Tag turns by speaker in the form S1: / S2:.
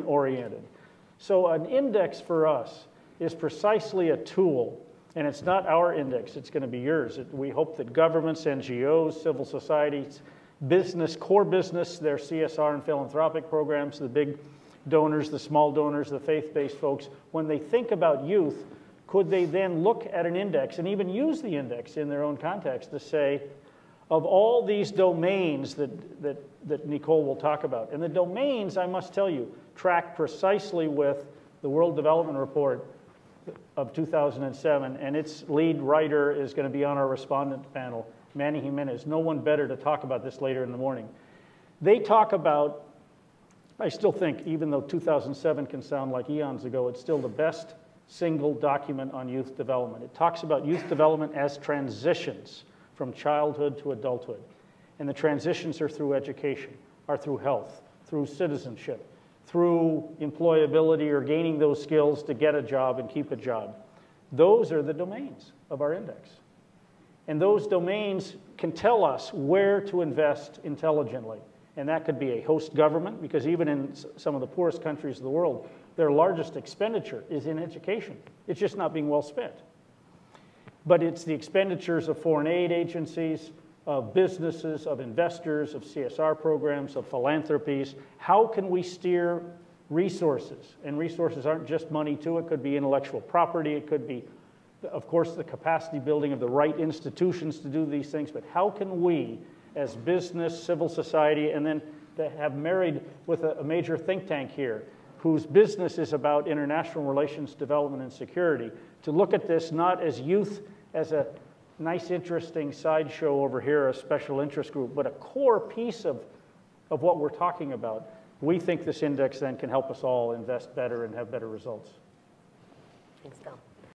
S1: oriented. So an index for us is precisely a tool, and it's not our index, it's going to be yours. We hope that governments, NGOs, civil societies, business, core business, their CSR and philanthropic programs, the big donors, the small donors, the faith-based folks, when they think about youth, could they then look at an index and even use the index in their own context to say, of all these domains that Nicole will talk about, and the domains, I must tell you, track precisely with the World Development Report of 2007, and its lead writer is going to be on our respondent panel, Manny Jimenez. No one better to talk about this later in the morning. They talk about, I still think, even though 2007 can sound like eons ago, it's still the best single document on youth development. It talks about youth development as transitions from childhood to adulthood. And the transitions are through education, are through health, through citizenship, through employability or gaining those skills to get a job and keep a job. Those are the domains of our index. And those domains can tell us where to invest intelligently. And that could be a host government, because even in some of the poorest countries of the world, their largest expenditure is in education. It's just not being well spent. But it's the expenditures of foreign aid agencies, of businesses, of investors, of CSR programs, of philanthropies. How can we steer resources? And resources aren't just money too. It could be intellectual property. It could be, of course, the capacity building of the right institutions to do these things. But how can we, as business, civil society, and then to have married with a major think tank here, whose business is about international relations, development, and security, to look at this not as youth, as a nice, interesting sideshow over here, a special interest group, but a core piece of what we're talking about. We think this index then can help us all invest better and have better results.
S2: Thanks, Bill.